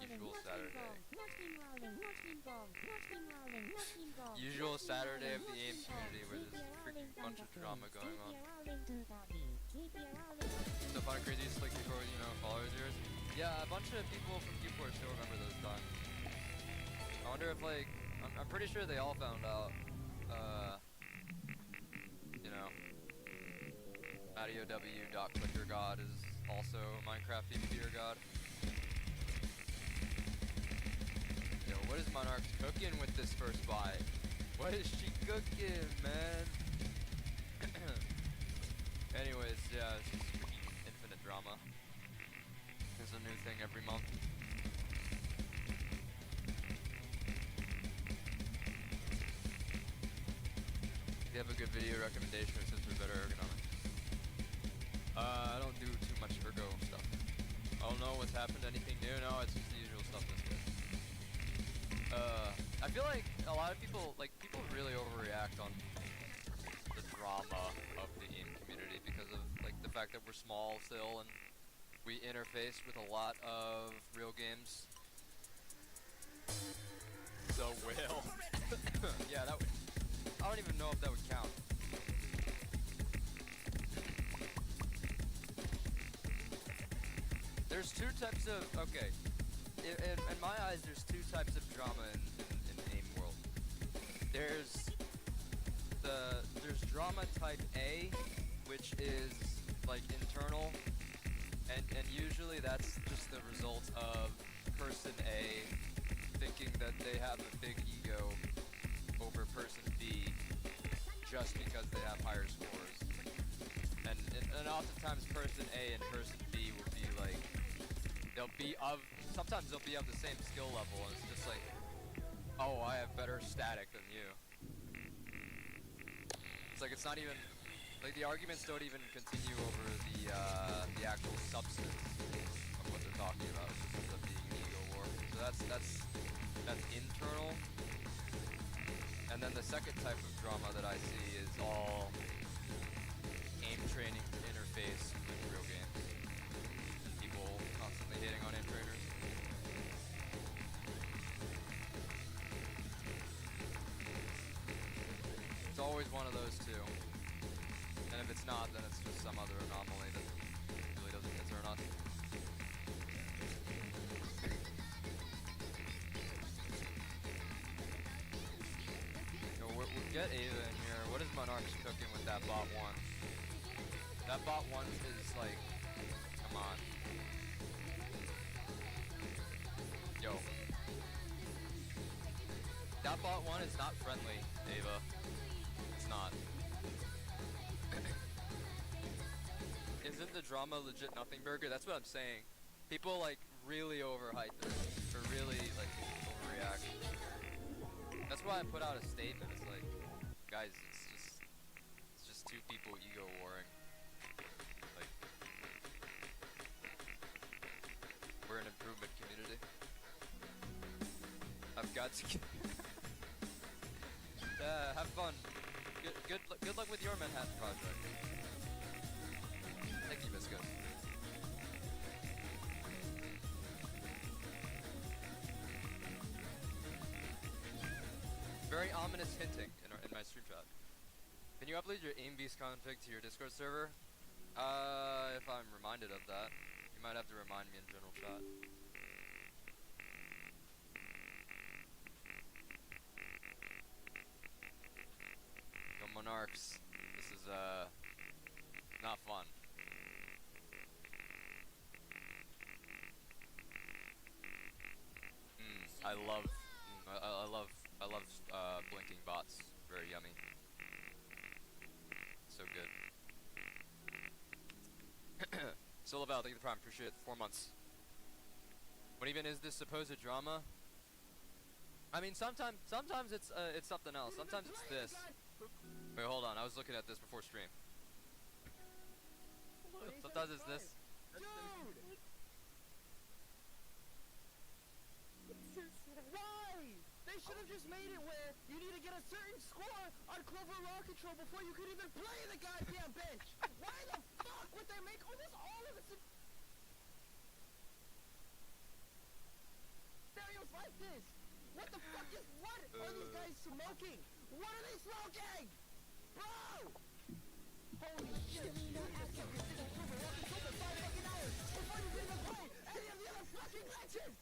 Usual Saturday. Usual Saturday of the AIM community where there's a freaking bunch of drama going on. So fun and crazy slick before, you know, followers of yours? Yeah, a bunch of people from Q4 still remember those times. I wonder if, like, I'm pretty sure they all found out, you know, MattyOW.ClickerGod is also Minecraft PvPer God. Yo, what is Monarchs cooking with this first bite? What is she cooking, man? Anyways, yeah, it's just freaking infinite drama. There's a new thing every month. Do you have a good video recommendation since we're better ergonomics? I don't do too much ergo stuff. I don't know what's happened, anything new? No, it's just the usual stuff that's good. I feel like a lot of people, like, people really overreact on the drama of the AIM community because of, like, the fact that we're small still and we interface with a lot of real games. The whale. Yeah, that would, I don't even know if that would count. There's two types of, okay, in my eyes there's two types of drama in AIM world. There's drama type A, which is like internal, and usually that's just the result of person A thinking that they have a big ego over person B just because they have higher scores. And oftentimes person A and person B will be like, sometimes they'll be of the same skill level, and it's just like, oh, I have better static than you. It's like, it's not even, like, the arguments don't even continue over the actual substance of what they're talking about. It's just ends up being an ego war. So that's internal. And then the second type of drama that I see is all AIM training to interface with real games. And people constantly hating on AIM trainers. It's always one of those two. And if it's not, then it's just some other anomaly that really doesn't concern us. Yo, we'll get Ava in here. What is Monarchs cooking with that bot 1? That bot 1 is like, come on. Yo. That bot 1 is not friendly, Ava. It's not. Isn't the drama legit nothing burger? That's what I'm saying. People like really overhype it, or really like overreact. That's why I put out a statement. It's like, guys, it's just two people ego warring. Like, we're an improvement community. I've got to. Have fun. Good luck with your Manhattan project. Thank you, Biscuit. Very ominous hinting in my stream chat. Can you upload your AimBeast config to your Discord server? If I'm reminded of that. You might have to remind me in general chat. Yo, Monarchs. This is, not fun. I love blinking bots. Very yummy. So good. Solaval, thank you for the prime. Appreciate it. 4 months. What even is this supposed drama? I mean, sometimes it's something else. Sometimes it's this. Wait, hold on. I was looking at this before stream. Sometimes it's this. Why? They should have just made it where you need to get a certain score on Clover Raw Control before you could even play the goddamn bench. Why the what they make almost all of the scenarios like this. What the fuck is, what are these guys smoking? What are they smoking? Bro! Holy shit. This is super walking over 5 fucking hours before you even play any of the other fucking glitches!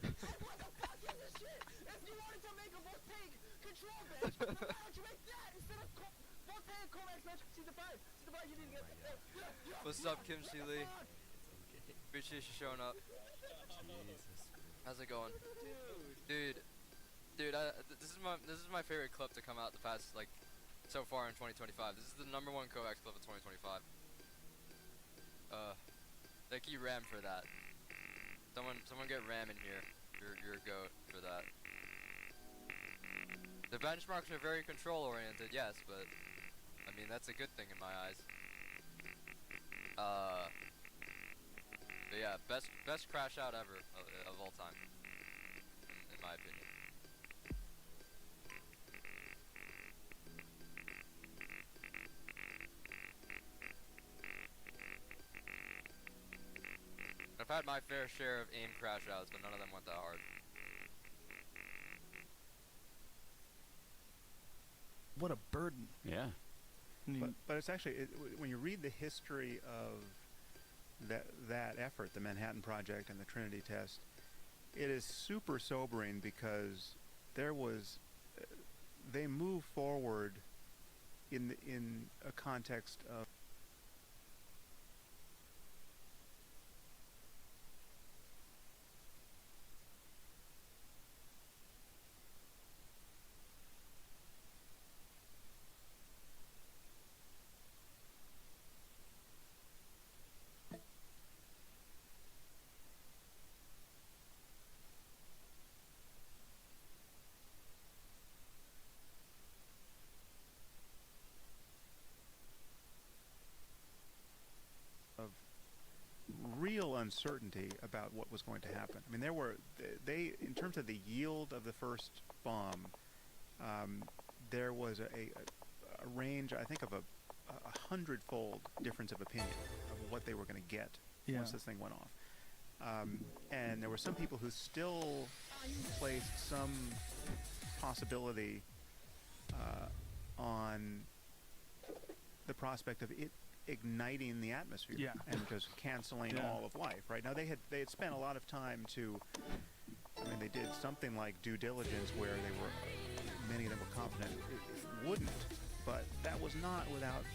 And what the fuck is this shit? If you wanted to make a voltaic control bench, then why don't you make that instead of voltaic Kovaaks bench? Season 5, you didn't get What's up, Kim Chi Lee? Appreciate you showing up. How's it going? Dude, this is my favorite clip to come out the past, like, so far in 2025. This is the #1 Kovaaks clip of 2025. Thank you, Ram, for that. Someone get Ram in here. You're a goat for that. The benchmarks are very control oriented, yes, but I mean that's a good thing in my eyes. But yeah, best crash out ever of all time, in my opinion. I've had my fair share of aim crash outs, but none of them went that hard. What a burden. Yeah. I mean, But it's actually, when you read the history of that effort, the Manhattan Project and the Trinity test, it is super sobering because there was, they move forward in a context of real uncertainty about what was going to happen. I mean, they in terms of the yield of the first bomb, there was a range, I think, of a 100-fold difference of opinion of what they were going to get once this thing went off. And there were some people who still placed some possibility on the prospect of it igniting the atmosphere and just canceling all of life. Right now, they had spent a lot of time to. I mean, they did something like due diligence, where many of them were confident it wouldn't, but that was not without.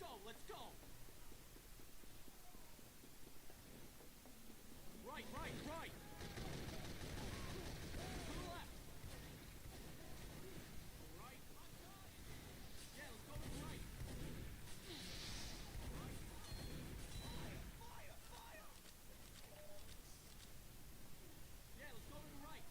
go, let's go. Right, right, right. To the left. Right. Yeah, let's go to the right. Fire, fire. Yeah, let's go to the right.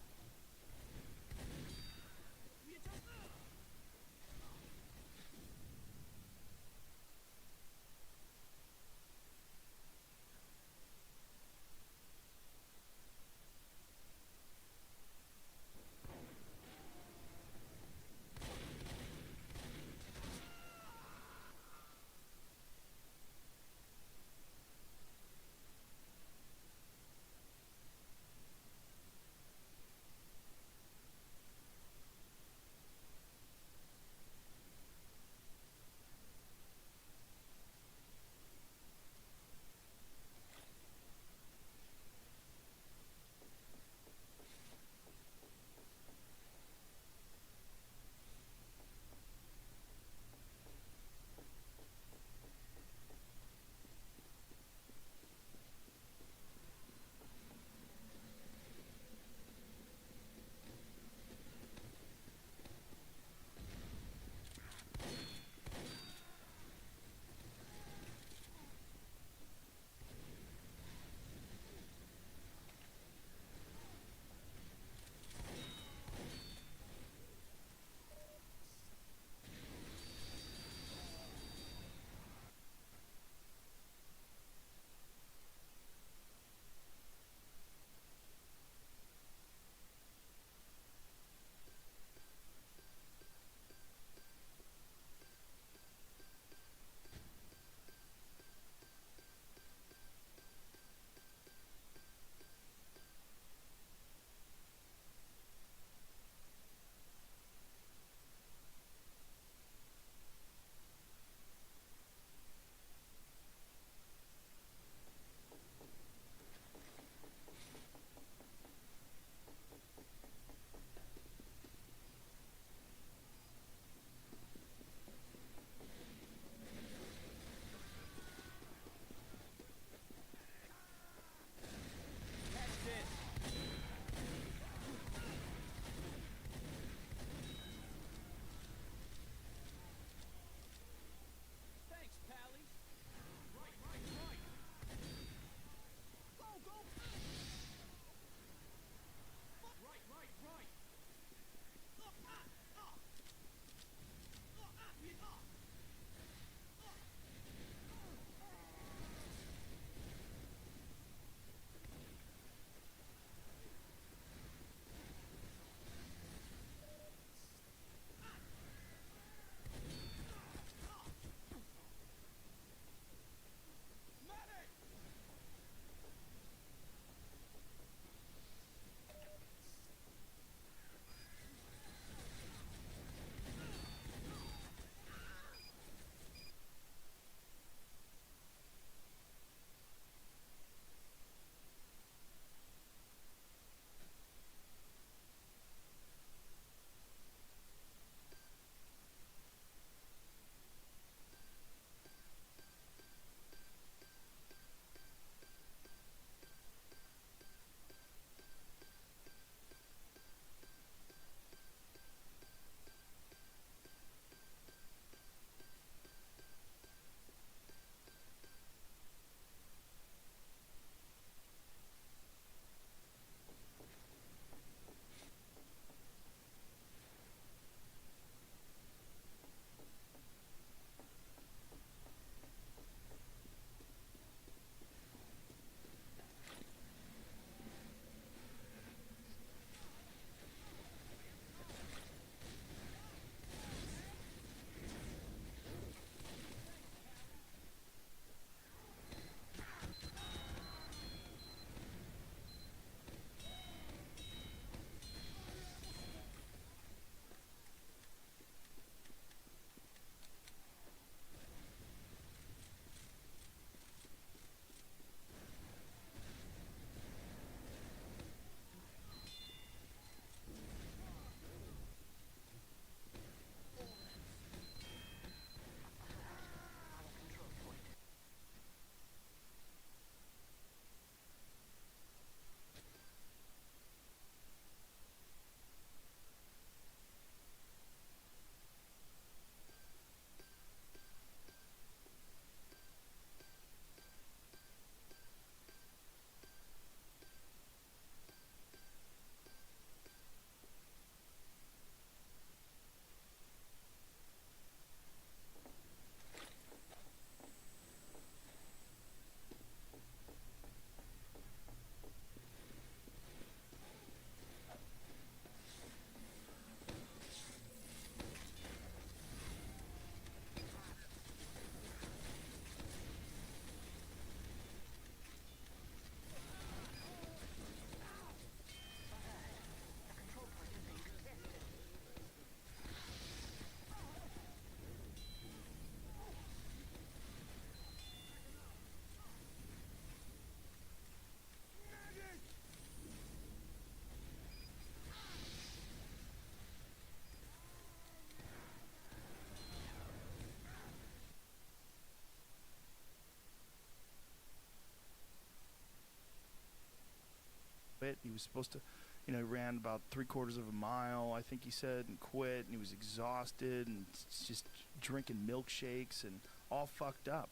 was supposed to, he ran about 3/4 of a mile, I think he said, and quit, and he was exhausted and just drinking milkshakes and all fucked up.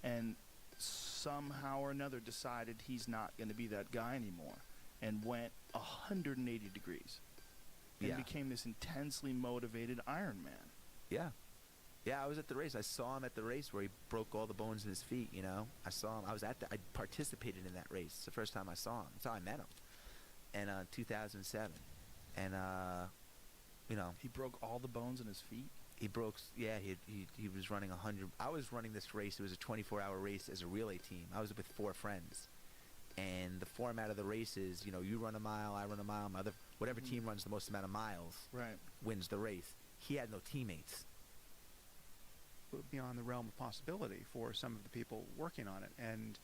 And somehow or another decided he's not going to be that guy anymore and went 180 degrees and became this intensely motivated Iron Man. Yeah. Yeah, I was at the race. I saw him at the race where he broke all the bones in his feet, I saw him. I participated in that race. It's the first time I saw him. That's how I met him. And 2007. And, He broke all the bones in his feet? He broke, he was running 100. I was running this race. It was a 24-hour race as a relay team. I was with 4 friends. And the format of the race is, you run a mile, I run a mile, whatever team runs the most amount of miles wins the race. He had no teammates. Beyond the realm of possibility for some of the people working on it. And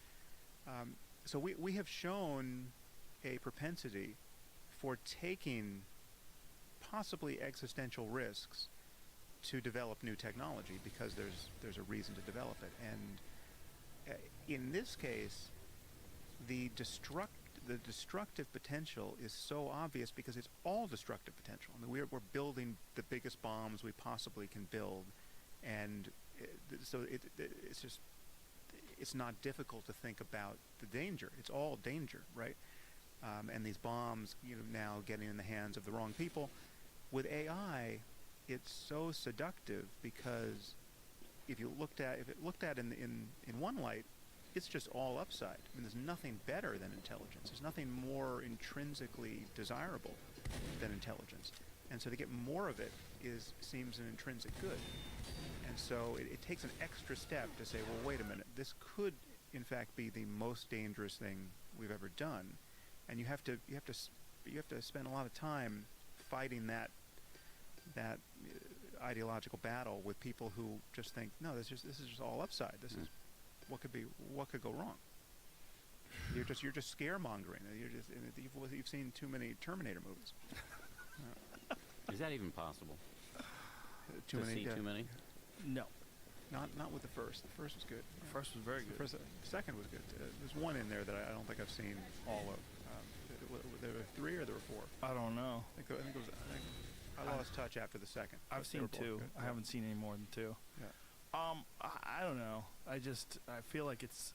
so we have shown a propensity for taking possibly existential risks to develop new technology because there's a reason to develop it. And in this case, the destructive potential is so obvious because it's all destructive potential. I mean, we're building the biggest bombs we possibly can build, and so it's not difficult to think about the danger. It's all danger, right? And these bombs, now getting in the hands of the wrong people. With AI, it's so seductive because if it looked at in one light, it's just all upside. I mean, there's nothing better than intelligence. There's nothing more intrinsically desirable than intelligence. And so to get more of it seems an intrinsic good. And so it takes an extra step to say, well, wait a minute, this could in fact be the most dangerous thing we've ever done. And you have to spend a lot of time fighting that ideological battle with people who just think, no, this is just all upside. This is what could go wrong. You're just scaremongering. You've seen too many Terminator movies. Is that even possible? Too many. No. Not with the first. The first was good. The first was very good. The second was good. There's one in there that I don't think I've seen all of. There were 3 or there were 4. I don't know. I lost touch after the second. I've seen 2. I haven't seen any more than 2. Yeah. I don't know. I feel like it's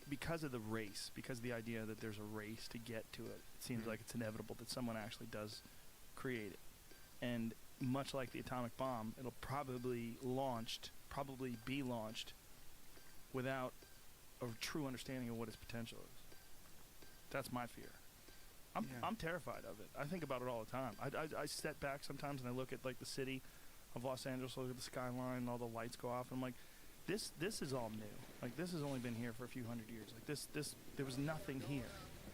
because of the race, because of the idea that there's a race to get to it. It seems like it's inevitable that someone actually does create it. And much like the atomic bomb, it'll probably be launched without a true understanding of what its potential is. That's my fear. I'm terrified of it. I think about it all the time. I step back sometimes and I look at like the city of Los Angeles, look at the skyline and all the lights go off, and I'm like, this is all new. Like, this has only been here for a few hundred years. Like this there was nothing here.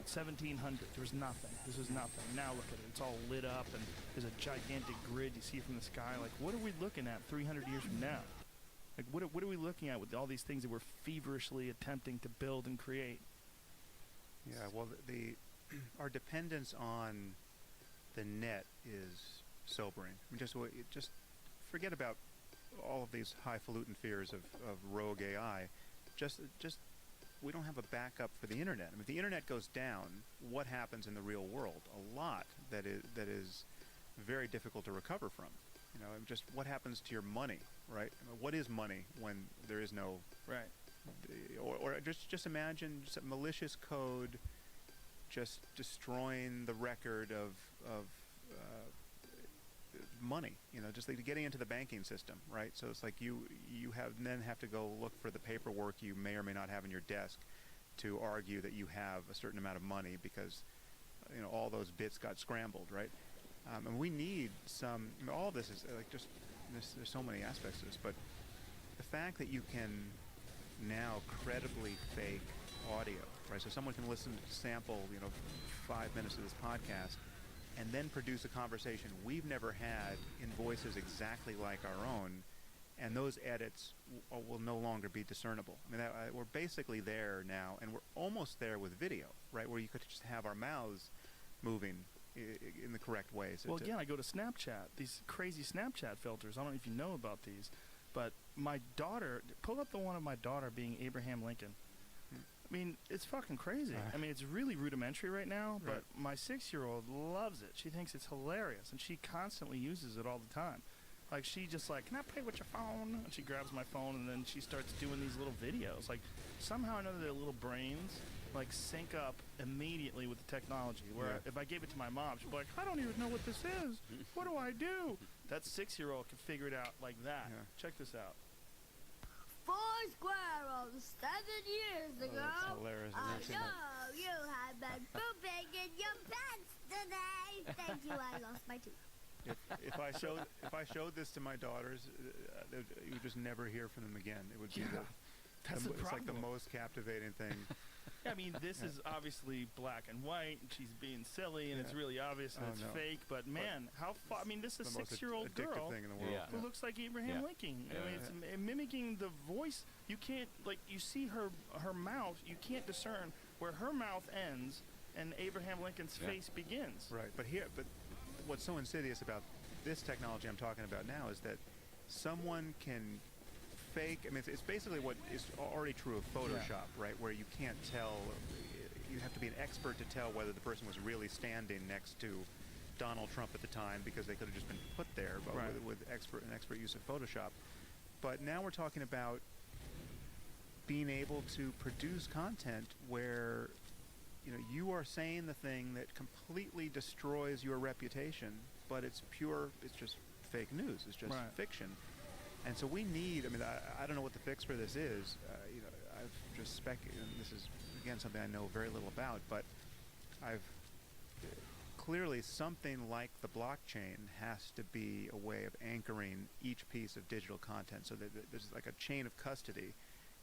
1700, there was nothing. This is nothing. Now look at it. It's all lit up and there's a gigantic grid you see from the sky. Like, what are we looking at 300 years from now? Like, what are we looking at with all these things that we're feverishly attempting to build and create? Yeah, well, our dependence on the net is sobering. I mean, just forget about all of these highfalutin fears of rogue AI. Just we don't have a backup for the internet. I mean, if the internet goes down, what happens in the real world? A lot that is very difficult to recover from. Just what happens to your money, right? I mean, what is money when there is no right? Or just imagine just a malicious code just destroying the record of money, just like getting into the banking system, right? So it's like you have to go look for the paperwork you may or may not have in your desk to argue that you have a certain amount of money because all those bits got scrambled, right? And we need some. I mean, all this is like just there's so many aspects to this, but the fact that you can now credibly fake audio, right? So someone can sample 5 minutes of this podcast and then produce a conversation we've never had in voices exactly like our own, and those edits will no longer be discernible. I mean, we're basically there now, and we're almost there with video, right, where you could just have our mouths moving in the correct ways. Well, again, I go to Snapchat, these crazy Snapchat filters. I don't know if you know about these, but my daughter, pull up the one of my daughter being Abraham Lincoln. I mean, it's fucking crazy. I mean, it's really rudimentary right now, but Right. my 6-year-old loves it. She thinks it's hilarious, and she constantly uses it all the time. Like, she just like, can I play with your phone? And she grabs my phone, and then she starts doing these little videos. Like, somehow or another, their little brains, like, sync up immediately with the technology. Where Yeah. if I gave it to my mom, she'd be like, I don't even know what this is. What do I do? That 6-year-old can figure it out like that. Yeah. Check this out. Foursquare of 7 years ago. that's hilarious. I've I never seen that. know you have been pooping in your pants today. Thank you, I lost my tooth. If I showed this to my daughters, you would just never hear from them again. It would be That's the it's like the problem. most captivating thing. I mean, this is obviously black and white, and she's being silly, and it's Yeah. really obvious and Oh, it's no. fake. But man, how far? I mean, this is The a most 6-year-old addictive girl thing in the world. Yeah. who looks like Abraham Yeah. Lincoln. Yeah, I mean, it's mimicking the voice. You can't, like, you see her mouth. You can't discern where her mouth ends and Abraham Lincoln's Yeah. face begins. Right, but what's so insidious about this technology I'm talking about now is that someone can fake. I mean, it's basically what is already true of Photoshop, right? Where you can't tell. You have to be an expert to tell whether the person was really standing next to Donald Trump at the time, because they could have just been put there, but Right. with an expert use of Photoshop. But now we're talking about being able to produce content where you are saying the thing that completely destroys your reputation, but it's just fake news. It's just Right. fiction. And so we need, I mean, I don't know what the fix for this is. I've just speculated, and this is, again, something I know very little about, but clearly something like the blockchain has to be a way of anchoring each piece of digital content, so that there's like a chain of custody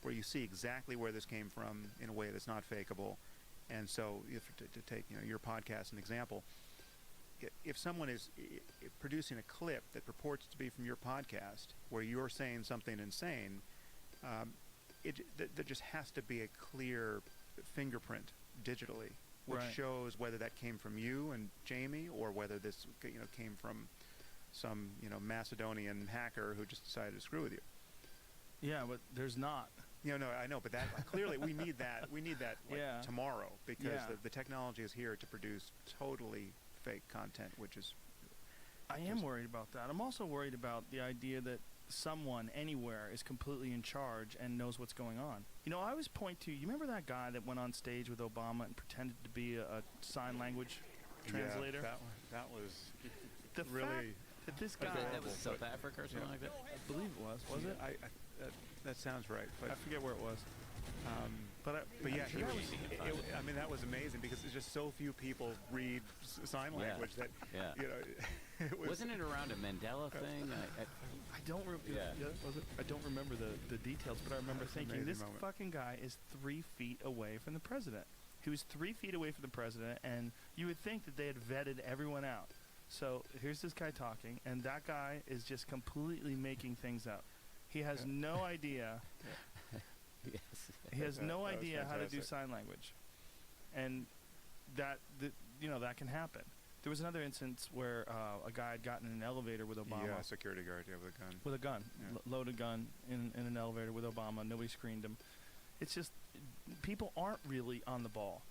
where you see exactly where this came from in a way that's not fakeable. And so, to take your podcast as an example, if someone is producing a clip that purports to be from your podcast where you're saying something insane, there just has to be a clear fingerprint digitally, which Right. shows whether that came from you and Jamie, or whether this came from some Macedonian hacker who just decided to screw with you. Yeah, but there's not. No, I know, but that clearly we need that. We need that Yeah. tomorrow, because Yeah. the technology is here to produce totally fake content, which is I am worried about that. I'm also worried about the idea that someone anywhere is completely in charge and knows what's going on. I always point to, you remember that guy that went on stage with Obama and pretended to be a sign language translator? Yeah, that was The really. fact that this guy, That was South Africa or something like that? I believe it was it? That sounds right, but I forget where it was. But yeah, sure we can find it. I mean, that was amazing, because there's just so few people read sign Yeah. language that Yeah. it was. Wasn't it around a Mandela thing? I don't was it? I don't remember the details, but I remember That's an thinking, amazing this moment. fucking guy is 3 feet away from the president. He was 3 feet away from the president, and you would think that they had vetted everyone out. So here's this guy talking, and that guy is just completely making things up. He has no idea. Yes. He has no That was idea how to do fantastic. sign language, and that can happen. There was another instance where a guy had gotten in an elevator with Obama. Yeah, security guard, with a gun. With a gun, Yeah. loaded gun in an elevator with Obama. Nobody screened him. It's just, people aren't really on the ball.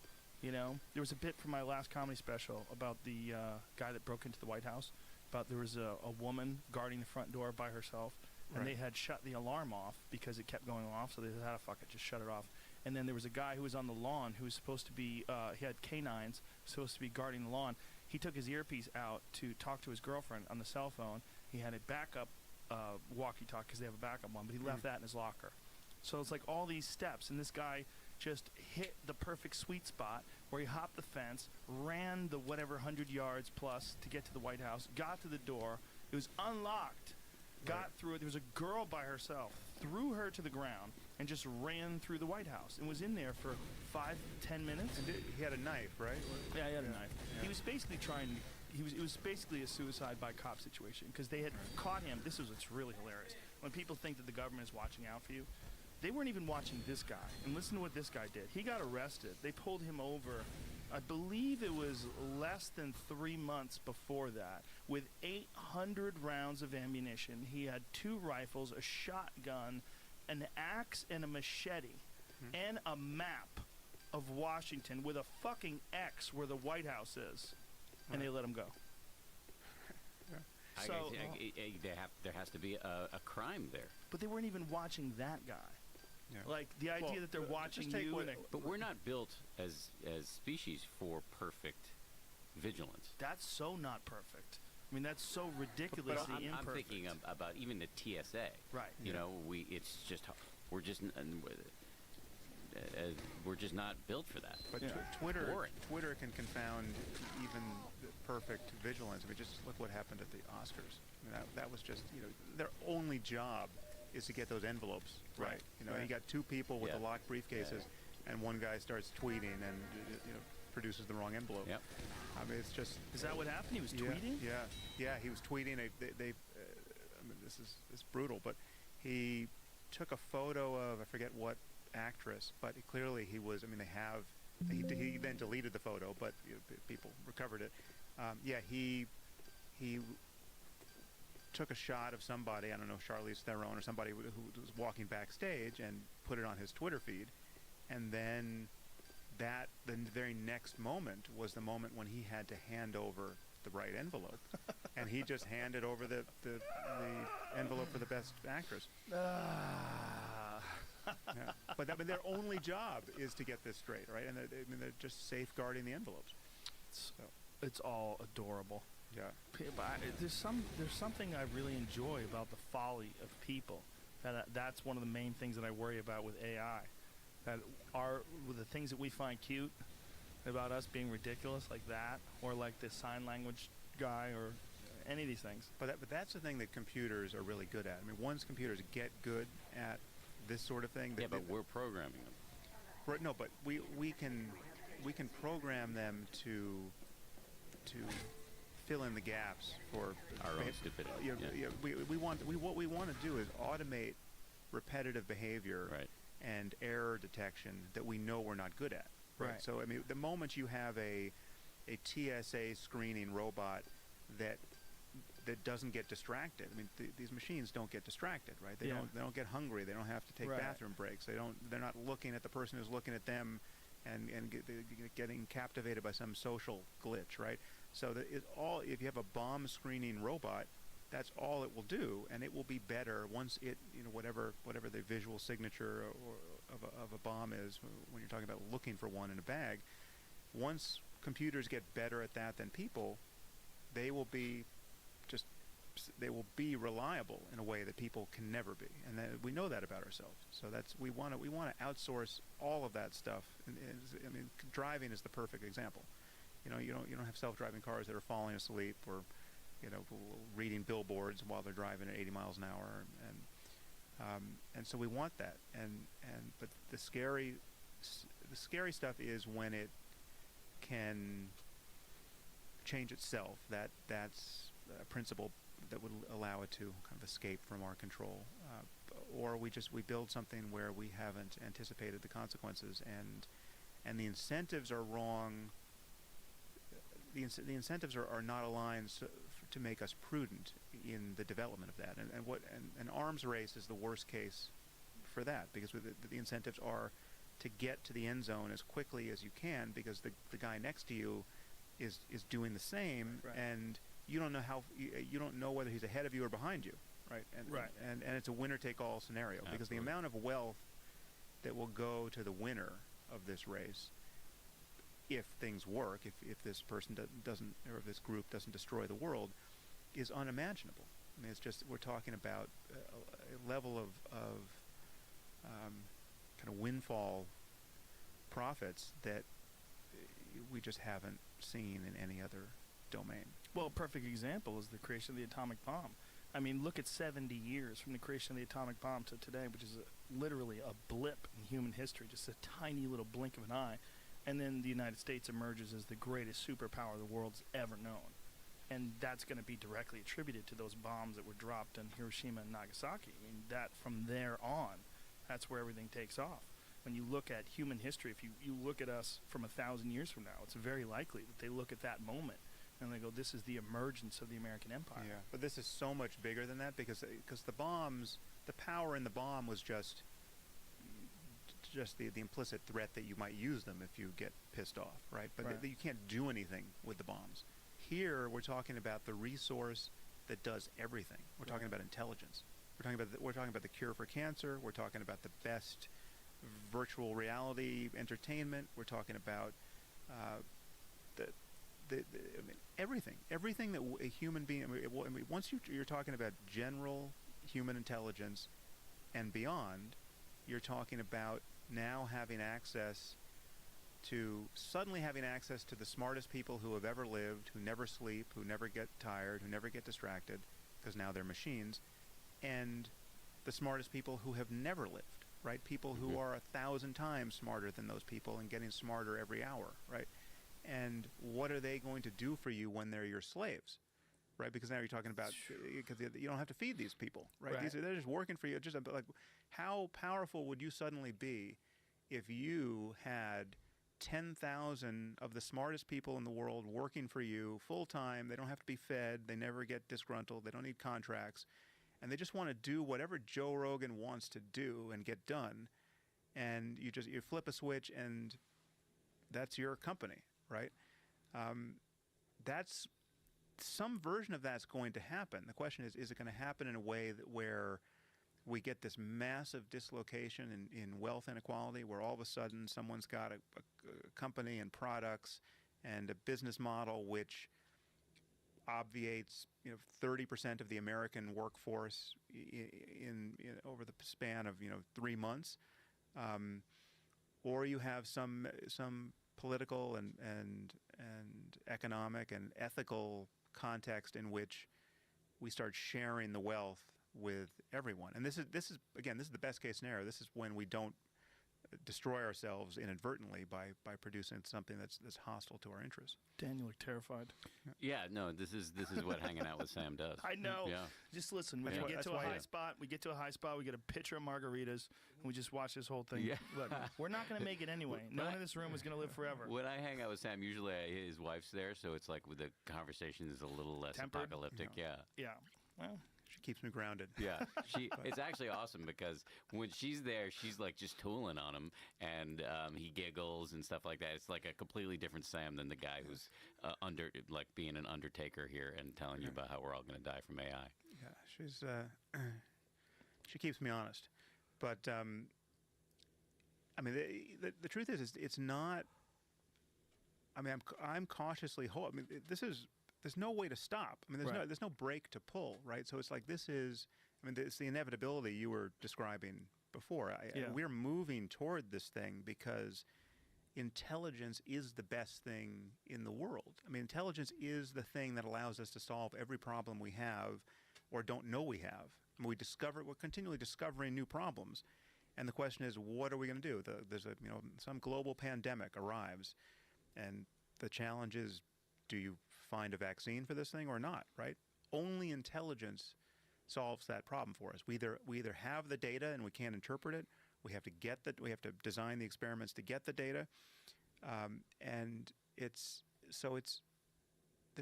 There was a bit from my last comedy special about the guy that broke into the White House. About there was a woman guarding the front door by herself, and Right. they had shut the alarm off because it kept going off. So they said, fuck it, just shut it off. And then there was a guy who was on the lawn who was supposed to be, he had canines, supposed to be guarding the lawn. He took his earpiece out to talk to his girlfriend on the cell phone. He had a backup walkie-talkie, because they have a backup one, but he left that in his locker. So it's like all these steps, and this guy just hit the perfect sweet spot where he hopped the fence, ran the whatever 100 yards plus to get to the White House, got to the door. It was unlocked, got through it. There was a girl by herself, threw her to the ground, and just ran through the White House and was in there for 5-10 minutes. And he had a knife, right? Yeah, he had a knife. Yeah. He was basically it was basically a suicide by cop situation, because they had caught him. This is what's really hilarious. When people think that the government is watching out for you, they weren't even watching this guy. And listen to what this guy did. He got arrested. They pulled him over, I believe it was less than 3 months before that, with 800 rounds of ammunition. He had 2 rifles, a shotgun, an axe, and a machete. and a map of Washington with a fucking X where the White House is, and they let him go. So, there has to be a crime there. but they weren't even watching that guy. Yeah. Like the idea Well, that they're just watching take you, what- and But we're not built as species for perfect vigilance. that's so not perfect. I mean, that's so But ridiculously I'm imperfect. thinking about even the TSA. Right. You know, it's just we're just we're just not built for that. But Yeah. Boring. Twitter can confound even the perfect vigilance. I mean, just look what happened at the Oscars. I mean, that was just, their only job is to get those envelopes right. You Right. got two people with Yeah. the locked briefcases, and one guy starts tweeting and produces the wrong envelope. Yep. I mean, it's just. Is that what happened? He was Yeah, tweeting? Yeah, he was tweeting. I mean, this is brutal, but he took a photo of, I forget what actress, but clearly he was. I mean, he then deleted the photo, but people recovered it. He took a shot of somebody, I don't know, Charlize Theron or somebody who was walking backstage, and put it on his Twitter feed, and then the very next moment was the moment when he had to hand over the right envelope, and he just handed over the envelope for the best actress. Yeah. But their only job is to get this straight, right? And they're just safeguarding the envelopes. It's all adorable. Yeah. But there's something I really enjoy about the folly of people. That's one of the main things that I worry about with AI. That are the things that we find cute about us being ridiculous, like that, or like the sign language guy, or any of these things. But that's the thing that computers are really good at. I mean, once computers get good at this sort of thing, Yeah, but we're programming them. Right, no, but we can program them to fill in the gaps for Our own stupidity. What we want to do is automate repetitive behavior Right. and error detection that we know we're not good at. Right. So I mean, the moment you have a TSA screening robot that doesn't get distracted. I mean, these machines don't get distracted, right? They don't get hungry. They don't have to take Right. bathroom breaks. They're not looking at the person who's looking at them, and getting captivated by some social glitch, right? So if you have a bomb screening robot, that's all it will do, and it will be better once it, whatever the visual signature of a bomb is when you're talking about looking for one in a bag. Once computers get better at that than people, they will be reliable in a way that people can never be, and we know that about ourselves. So we want to outsource all of that stuff. I mean, driving is the perfect example. You don't have self-driving cars that are falling asleep or reading billboards while they're driving at 80 miles an hour, and so we want that. But the scary stuff is when it can change itself. That's a principle that would allow it to kind of escape from our control, or we build something where we haven't anticipated the consequences, and the incentives are wrong. The incentives are not aligned to make us prudent in the development of that, and an arms race is the worst case for that, because the incentives are to get to the end zone as quickly as you can, because the guy next to you is doing the same, Right. and you don't know whether he's ahead of you or behind you, right? And it's a winner-take-all scenario, because the Absolutely. amount of wealth that will go to the winner of this race, if things work, if this person doesn't, or if this group doesn't destroy the world, is unimaginable. I mean, it's just, we're talking about a level of kind of windfall profits that we just haven't seen in any other domain. Well, a perfect example is the creation of the atomic bomb. I mean, look at 70 years from the creation of the atomic bomb to today, which is literally a blip in human history, just a tiny little blink of an eye. And then the United States emerges as the greatest superpower the world's ever known. And that's going to be directly attributed to those bombs that were dropped in Hiroshima and Nagasaki. I mean, that from there on, that's where everything takes off. When you look at human history, if you look at us from 1,000 years from now, it's very likely that they look at that moment and they go, this is the emergence of the American empire. Yeah, but this is so much bigger than that, because the bombs, the power in the bomb was just just the implicit threat that you might use them if you get pissed off, right? But Right. you can't do anything with the bombs. Here, we're talking about the resource that does everything. We're talking about intelligence. We're talking about the cure for cancer. We're talking about the best virtual reality entertainment. We're talking about I mean, everything that a human being. I mean, once you're talking about general human intelligence and beyond, you're talking about now suddenly having access to the smartest people who have ever lived, who never sleep, who never get tired, who never get distracted, because now they're machines, and the smartest people who have never lived, right? People who are 1,000 times smarter than those people and getting smarter every hour, right? And what are they going to do for you when they're your slaves, right? Because now you're talking about, because you don't have to feed these people, right? Right. They're just working for you. Just like, how powerful would you suddenly be if you had 10,000 of the smartest people in the world working for you full time? They don't have to be fed. They never get disgruntled. They don't need contracts. And they just want to do whatever Joe Rogan wants to do and get done. And you flip a switch and that's your company, right? That's some version of that's going to happen. The question is it going to happen in a way where we get this massive dislocation in wealth inequality, where all of a sudden someone's got a company and products and a business model which obviates 30% of the American workforce in over the span of 3 months, or you have some political and economic and ethical context in which we start sharing the wealth with everyone. And this is the best case scenario. This is when we don't destroy ourselves inadvertently by producing something that's hostile to our interests. Daniel, you're terrified. Yeah, no, this is what hanging out with Sam does. I know. Yeah. Just listen. We Yeah. get That's to a why- high spot. We get to a high spot. We get a pitcher of margaritas, and we just watch this whole thing. Yeah. Look, we're not going to make it anyway. No one in this room is going to live forever. When I hang out with Sam, usually his wife's there, so it's like the conversation is a little less Tempered? apocalyptic. Yeah. Yeah. Well, She keeps me grounded. Yeah, it's actually awesome because when she's there, she's like just tooling on him, and he giggles and stuff like that. It's like a completely different Sam than the guy who's being an undertaker here and telling you about how we're all going to die from AI. Yeah, she's she keeps me honest. But I mean, the truth is it's not. I mean, I'm cautiously hopeful. I mean, there's no way to stop. I mean, Right. there's no brake to pull, right? So it's like it's the inevitability you were describing before. Yeah. We're moving toward this thing because intelligence is the best thing in the world. I mean, intelligence is the thing that allows us to solve every problem we have or don't know we have. I mean, we're continually discovering new problems. And the question is, what are we going to do? There's some global pandemic arrives, and the challenge is, do you find a vaccine for this thing or not, right? Only intelligence solves that problem for us. We either have the data and we can't interpret it. We have to design the experiments to get the data, and there's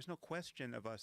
no question of us